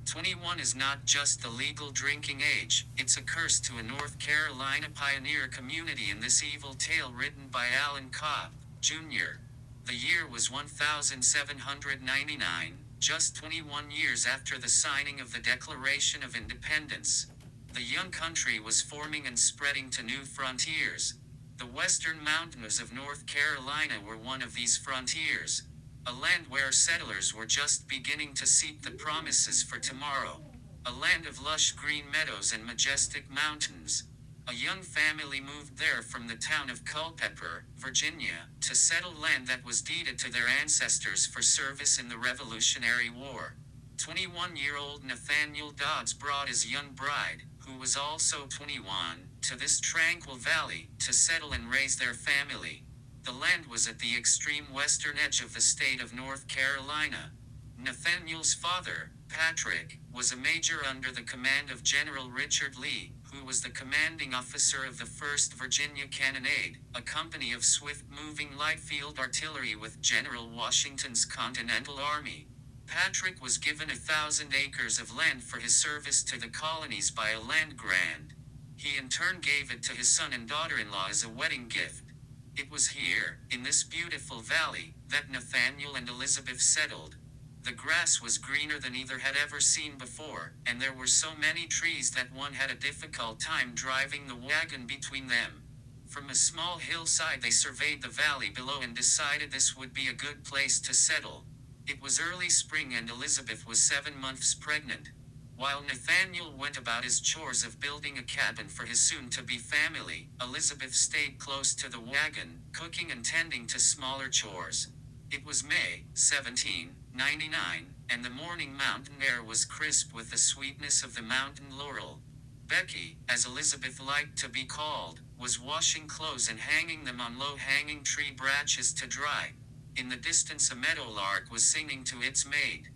21 is not just the legal drinking age, it's a curse to a North Carolina pioneer community in this evil tale written by Alan Cobb, Jr. The year was 1799, just 21 years after the signing of the Declaration of Independence. The young country was forming and spreading to new frontiers. The western mountains of North Carolina were one of these frontiers. A land where settlers were just beginning to seek the promises for tomorrow. A land of lush green meadows and majestic mountains. A young family moved there from the town of Culpeper, Virginia, to settle land that was deeded to their ancestors for service in the Revolutionary War. 21-year-old Nathaniel Dodds brought his young bride, who was also 21, to this tranquil valley, to settle and raise their family. The land was at the extreme western edge of the state of North Carolina. Nathaniel's father, Patrick, was a major under the command of General Richard Lee, who was the commanding officer of the 1st Virginia Cannonade, a company of swift-moving light field artillery with General Washington's Continental Army. Patrick was given 1,000 acres of land for his service to the colonies by a land grant. He in turn gave it to his son and daughter-in-law as a wedding gift. It was here, in this beautiful valley, that Nathaniel and Elizabeth settled. The grass was greener than either had ever seen before, and there were so many trees that one had a difficult time driving the wagon between them. From a small hillside they surveyed the valley below and decided this would be a good place to settle. It was early spring and Elizabeth was 7 months pregnant. While Nathaniel went about his chores of building a cabin for his soon-to-be family, Elizabeth stayed close to the wagon, cooking and tending to smaller chores. It was May 1799, and the morning mountain air was crisp with the sweetness of the mountain laurel. Becky, as Elizabeth liked to be called, was washing clothes and hanging them on low-hanging tree branches to dry. In the distance a meadowlark was singing to its mate.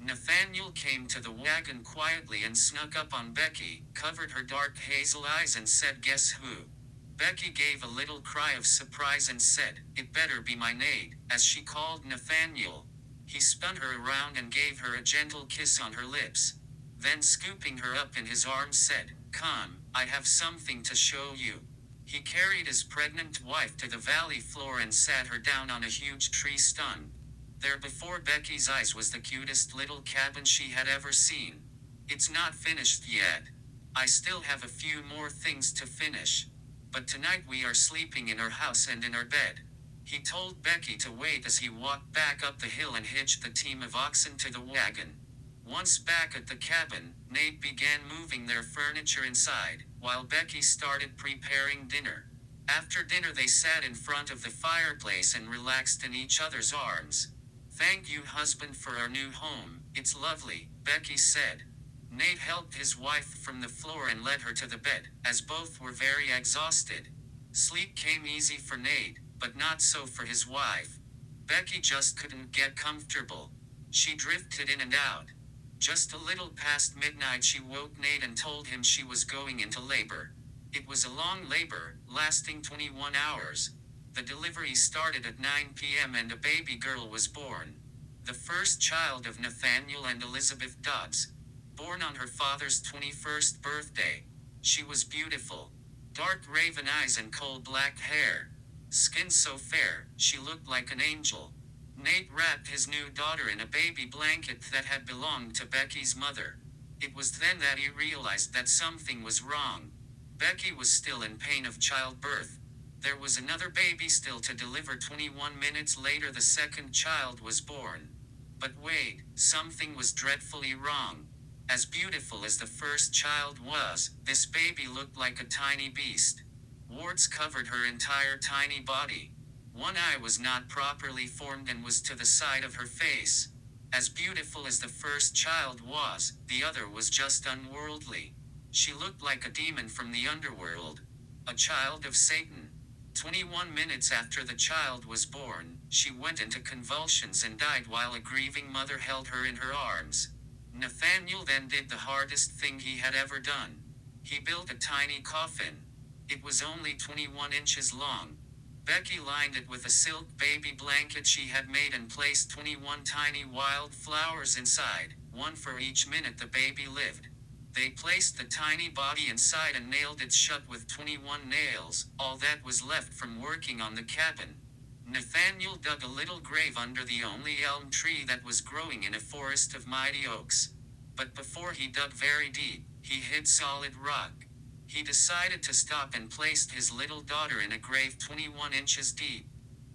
Nathaniel came to the wagon quietly and snuck up on Becky, covered her dark hazel eyes and said, "Guess who?" Becky gave a little cry of surprise and said, "It better be my maid," as she called Nathaniel. He spun her around and gave her a gentle kiss on her lips. Then scooping her up in his arms said, "Come, I have something to show you." He carried his pregnant wife to the valley floor and sat her down on a huge tree stump. There before Becky's eyes was the cutest little cabin she had ever seen. "It's not finished yet. I still have a few more things to finish. But tonight we are sleeping in our house and in our bed." He told Becky to wait as he walked back up the hill and hitched the team of oxen to the wagon. Once back at the cabin, Nate began moving their furniture inside, while Becky started preparing dinner. After dinner they sat in front of the fireplace and relaxed in each other's arms. "Thank you, husband, for our new home. It's lovely," Becky said. Nate helped his wife from the floor and led her to the bed, as both were very exhausted. Sleep came easy for Nate, but not so for his wife. Becky just couldn't get comfortable. She drifted in and out. Just a little past midnight she woke Nate and told him she was going into labor. It was a long labor, lasting 21 hours. The delivery started at 9 p.m. and a baby girl was born. The first child of Nathaniel and Elizabeth Dodds. Born on her father's 21st birthday. She was beautiful. Dark raven eyes and coal black hair. Skin so fair, she looked like an angel. Nate wrapped his new daughter in a baby blanket that had belonged to Becky's mother. It was then that he realized that something was wrong. Becky was still in pain of childbirth. There was another baby still to deliver. 21 minutes later the second child was born. But wait, something was dreadfully wrong. As beautiful as the first child was, this baby looked like a tiny beast. Warts covered her entire tiny body. One eye was not properly formed and was to the side of her face. As beautiful as the first child was, the other was just unworldly. She looked like a demon from the underworld. A child of Satan. 21 minutes after the child was born, she went into convulsions and died while a grieving mother held her in her arms. Nathaniel then did the hardest thing he had ever done. He built a tiny coffin. It was only 21 inches long. Becky lined it with a silk baby blanket she had made and placed 21 tiny wild flowers inside. one for each minute the baby lived. They placed the tiny body inside and nailed it shut with 21 nails, all that was left from working on the cabin. Nathaniel dug a little grave under the only elm tree that was growing in a forest of mighty oaks. But before he dug very deep, he hit solid rock. He decided to stop and placed his little daughter in a grave 21 inches deep.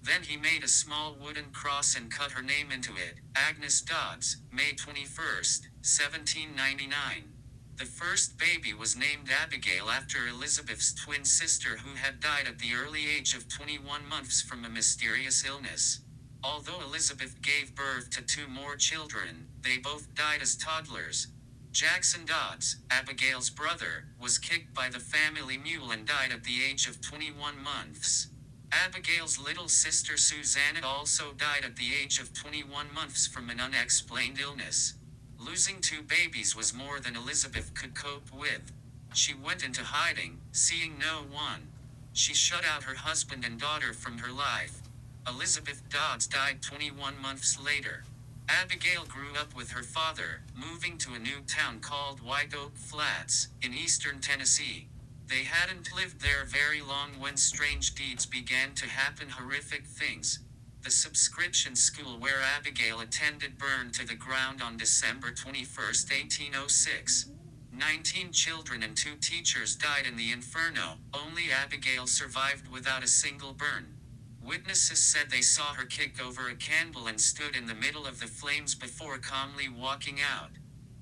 Then he made a small wooden cross and cut her name into it, Agnes Dodds, May 21st, 1799. The first baby was named Abigail after Elizabeth's twin sister who had died at the early age of 21 months from a mysterious illness. Although Elizabeth gave birth to 2 more children, they both died as toddlers. Jackson Dodds, Abigail's brother, was kicked by the family mule and died at the age of 21 months. Abigail's little sister Susanna also died at the age of 21 months from an unexplained illness. Losing 2 babies was more than Elizabeth could cope with. She went into hiding, seeing no one. She shut out her husband and daughter from her life. Elizabeth Dodds died 21 months later. Abigail grew up with her father, moving to a new town called White Oak Flats, in eastern Tennessee. They hadn't lived there very long when strange deeds began to happen, horrific things. The subscription school where Abigail attended burned to the ground on December 21, 1806. 19 children and 2 teachers died in the inferno. Only Abigail survived without a single burn. Witnesses said they saw her kick over a candle and stood in the middle of the flames before calmly walking out.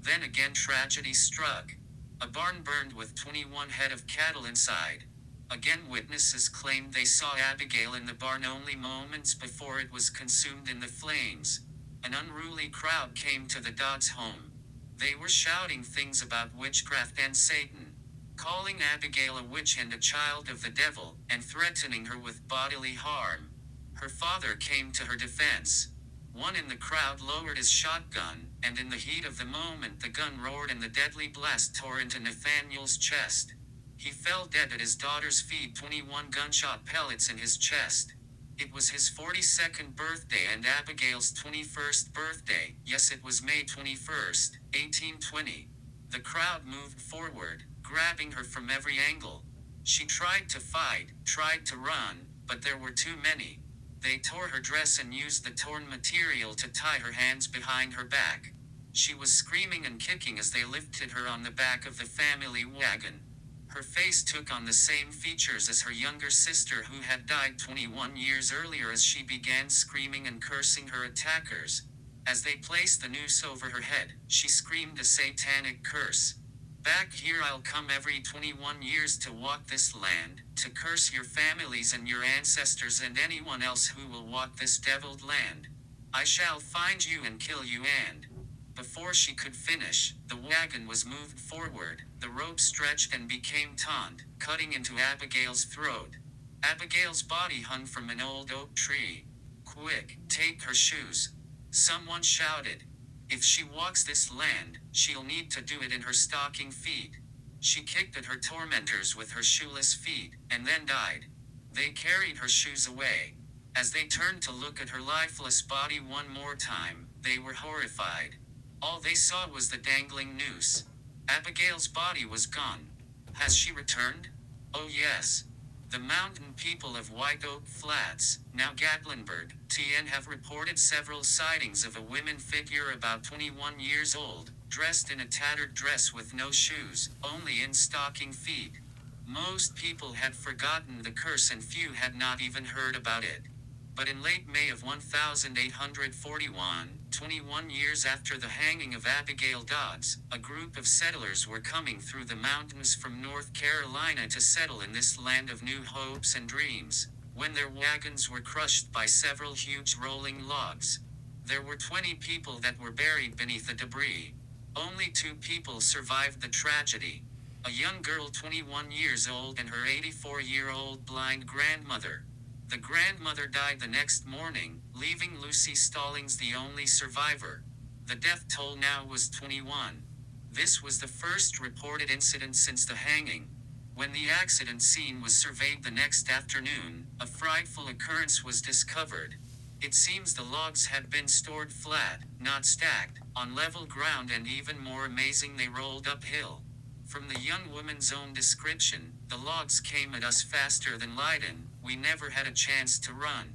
Then again tragedy struck. A barn burned with 21 head of cattle inside. Again witnesses claimed they saw Abigail in the barn only moments before it was consumed in the flames. An unruly crowd came to the Dodds home. They were shouting things about witchcraft and Satan, calling Abigail a witch and a child of the devil, and threatening her with bodily harm. Her father came to her defense. One in the crowd lowered his shotgun, and in the heat of the moment the gun roared and the deadly blast tore into Nathaniel's chest. He fell dead at his daughter's feet, 21 gunshot pellets in his chest. It was his 42nd birthday and Abigail's 21st birthday. Yes, it was May 21st, 1820. The crowd moved forward, grabbing her from every angle. She tried to fight, tried to run, but there were too many. They tore her dress and used the torn material to tie her hands behind her back. She was screaming and kicking as they lifted her on the back of the family wagon. Her face took on the same features as her younger sister who had died 21 years earlier as she began screaming and cursing her attackers. As they placed the noose over her head, she screamed a satanic curse. Back here I'll come every 21 years to walk this land, to curse your families and your ancestors and anyone else who will walk this deviled land. I shall find you and kill you and... Before she could finish, the wagon was moved forward, the rope stretched and became taut, cutting into Abigail's throat. Abigail's body hung from an old oak tree. Quick, take her shoes. Someone shouted. If she walks this land, she'll need to do it in her stocking feet. She kicked at her tormentors with her shoeless feet, and then died. They carried her shoes away. As they turned to look at her lifeless body one more time, they were horrified. All they saw was the dangling noose. Abigail's body was gone. Has she returned? Oh yes. The mountain people of White Oak Flats, now Gatlinburg, TN have reported several sightings of a woman figure about 21 years old, dressed in a tattered dress with no shoes, only in stocking feet. Most people had forgotten the curse and few had not even heard about it. But in late May of 1841, 21 years after the hanging of Abigail Dodds, a group of settlers were coming through the mountains from North Carolina to settle in this land of new hopes and dreams, when their wagons were crushed by several huge rolling logs. There were 20 people that were buried beneath the debris. Only 2 people survived the tragedy. A young girl 21 years old and her 84-year-old blind grandmother. The grandmother died the next morning, leaving Lucy Stallings the only survivor. The death toll now was 21. This was the first reported incident since the hanging. When the accident scene was surveyed the next afternoon, a frightful occurrence was discovered. It seems the logs had been stored flat, not stacked, on level ground, and even more amazing, they rolled uphill. From the young woman's own description, the logs came at us faster than lightning, we never had a chance to run.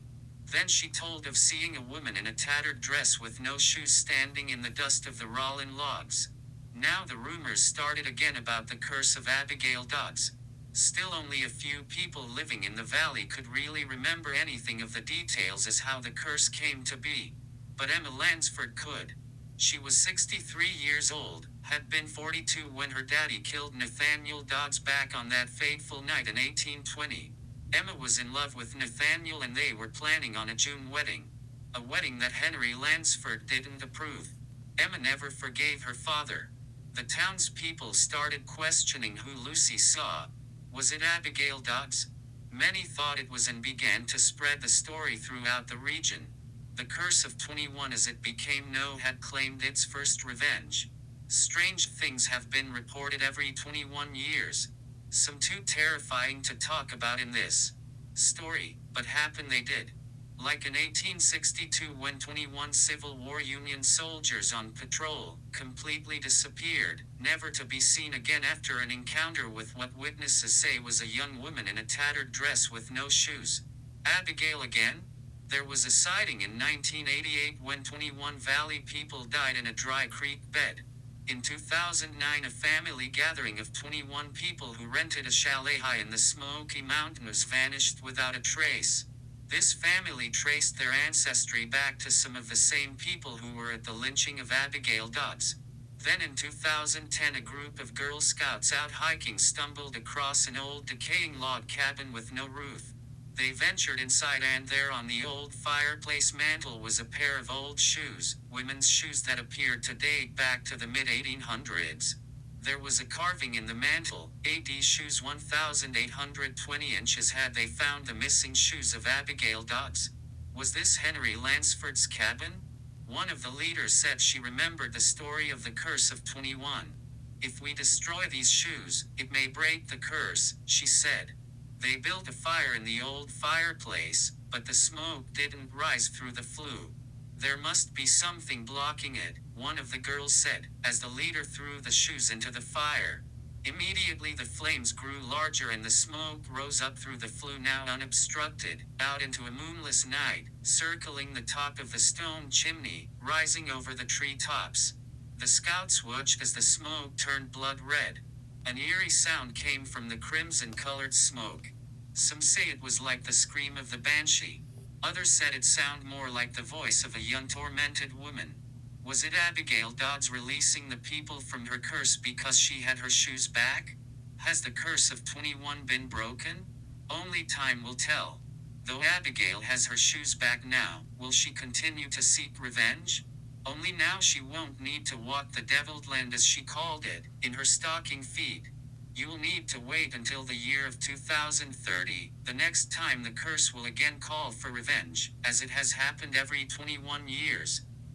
Then she told of seeing a woman in a tattered dress with no shoes standing in the dust of the rolling logs. Now the rumors started again about the curse of Abigail Dodds. Still only a few people living in the valley could really remember anything of the details as how the curse came to be. But Emma Lansford could. She was 63 years old, had been 42 when her daddy killed Nathaniel Dodds back on that fateful night in 1820. Emma was in love with Nathaniel and they were planning on a June wedding. A wedding that Henry Lansford didn't approve. Emma never forgave her father. The townspeople started questioning who Lucy saw. Was it Abigail Dodds? Many thought it was and began to spread the story throughout the region. The curse of 21, as it became known, had claimed its first revenge. Strange things have been reported every 21 years. Some too terrifying to talk about in this story, but happen they did. Like in 1862 when 21 Civil War Union soldiers on patrol completely disappeared, never to be seen again after an encounter with what witnesses say was a young woman in a tattered dress with no shoes. Abigail again? There was a sighting in 1988 when 21 Valley people died in a dry creek bed. In 2009, a family gathering of 21 people who rented a chalet high in the Smoky Mountains vanished without a trace. This family traced their ancestry back to some of the same people who were at the lynching of Abigail Dodds. Then in 2010, a group of Girl Scouts out hiking stumbled across an old decaying log cabin with no roof. They ventured inside and there on the old fireplace mantel was a pair of old shoes, women's shoes that appeared to date back to the mid-1800s. There was a carving in the mantel, AD shoes 1,820 inches. Had they found the missing shoes of Abigail Dodds? Was this Henry Lansford's cabin? One of the leaders said she remembered the story of the curse of 21. If we destroy these shoes, it may break the curse, she said. They built a fire in the old fireplace, but the smoke didn't rise through the flue. There must be something blocking it, one of the girls said, as the leader threw the shoes into the fire. Immediately the flames grew larger and the smoke rose up through the flue, now unobstructed, out into a moonless night, circling the top of the stone chimney, rising over the tree tops. The scouts watched as the smoke turned blood red. An eerie sound came from the crimson-colored smoke. Some say it was like the scream of the banshee. Others said it sounded more like the voice of a young tormented woman. Was it Abigail Dodds releasing the people from her curse because she had her shoes back? Has the curse of 21 been broken? Only time will tell. Though Abigail has her shoes back now, will she continue to seek revenge? Only now she won't need to walk the deviled land, as she called it, in her stocking feet. You'll need to wait until the year of 2030, the next time the curse will again call for revenge, as it has happened every 21 years.